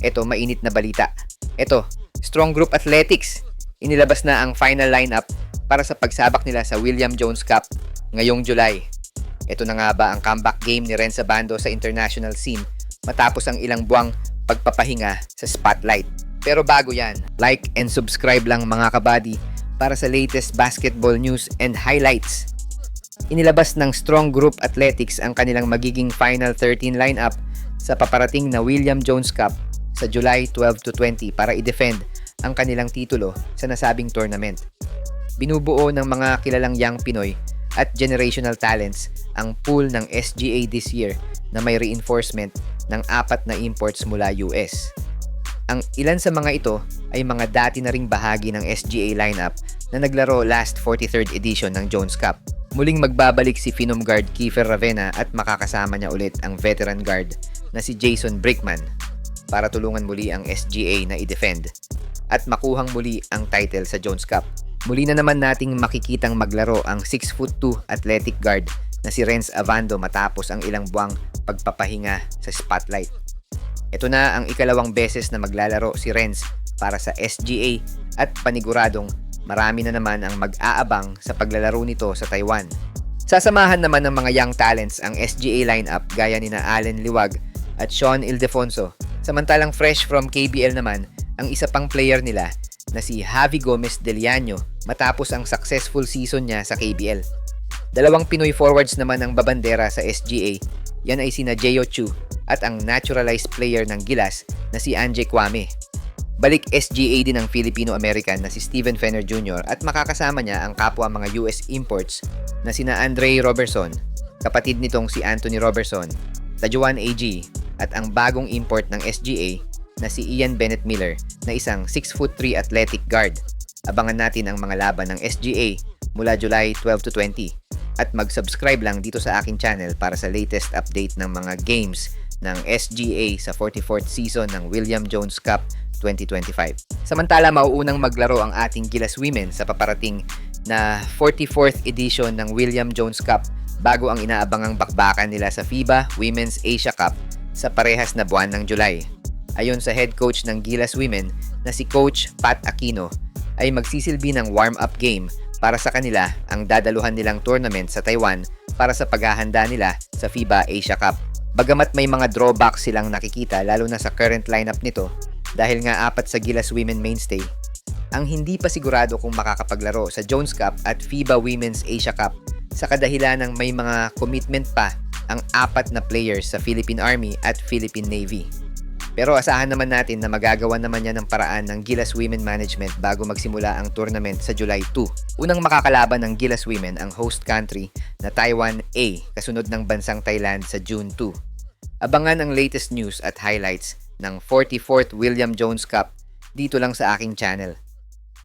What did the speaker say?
Ito, mainit na balita. Ito, Strong Group Athletics. Inilabas na ang final lineup para sa pagsabak nila sa William Jones Cup ngayong July. Ito na nga ba ang comeback game ni Renz Abando sa international scene matapos ang ilang buwang pagpapahinga sa spotlight. Pero bago yan, like and subscribe lang mga kabady para sa latest basketball news and highlights. Inilabas ng Strong Group Athletics ang kanilang magiging Final 13 lineup sa paparating na William Jones Cup sa July 12 to 20 para i-defend ang kanilang titulo sa nasabing tournament. Binubuo ng mga kilalang young Pinoy at generational talents ang pool ng SGA this year na may reinforcement ng 4 na imports mula US. Ang ilan sa mga ito ay mga dati na ring bahagi ng SGA lineup na naglaro last 43rd edition ng Jones Cup. Muling magbabalik si Phenom guard Kiefer Ravena at makakasama niya ulit ang veteran guard na si Jason Brickman para tulungan muli ang SGA na i-defend at makuhang muli ang title sa Jones Cup. Muli na naman nating makikitang maglaro ang 6'2" athletic guard na si Renz Abando matapos ang ilang buwang pagpapahinga sa spotlight. Ito na ang ikalawang beses na maglalaro si Renz para sa SGA at paniguradong marami na naman ang mag-aabang sa paglalaro nito sa Taiwan. Sasamahan naman ng mga young talents ang SGA lineup gaya ni na Allen Liwag at Sean Ildefonso. Samantalang fresh from KBL naman ang isa pang player nila na si Javi Gomez Deliano matapos ang successful season niya sa KBL. Dalawang Pinoy forwards naman ang babandera sa SGA. Yan ay sina Jeyo Chu at ang naturalized player ng Gilas na si Anje Kwame. Balik SGA din ang Filipino-American na si Steven Fenner Jr. at makakasama niya ang kapwa mga US imports na sina Andre Robertson, kapatid nitong si Anthony Robertson, Tajuan AG at ang bagong import ng SGA na si Ian Bennett Miller na isang 6'3" athletic guard. Abangan natin ang mga laban ng SGA mula July 12 to 20 at mag-subscribe lang dito sa aking channel para sa latest update ng mga games ng SGA sa 44th season ng William Jones Cup 2025. Samantala, mauunang maglaro ang ating Gilas Women sa paparating na 44th edition ng William Jones Cup bago ang inaabangang bakbakan nila sa FIBA Women's Asia Cup sa parehas na buwan ng July. Ayon sa head coach ng Gilas Women na si Coach Pat Aquino, ay magsisilbi ng warm-up game para sa kanila ang dadaluhan nilang tournament sa Taiwan para sa paghahanda nila sa FIBA Asia Cup. Bagamat may mga drawbacks silang nakikita lalo na sa current lineup nito dahil nga 4 sa Gilas Women mainstay, ang hindi pa sigurado kung makakapaglaro sa Jones Cup at FIBA Women's Asia Cup sa kadahilan ng may mga commitment pa ang 4 na players sa Philippine Army at Philippine Navy. Pero asahan naman natin na magagawa naman yan ng paraan ng Gilas Women Management bago magsimula ang tournament sa July 2. Unang makakalaban ng Gilas Women ang host country na Taiwan A, kasunod ng bansang Thailand sa June 2. Abangan ang latest news at highlights ng 44th William Jones Cup dito lang sa aking channel.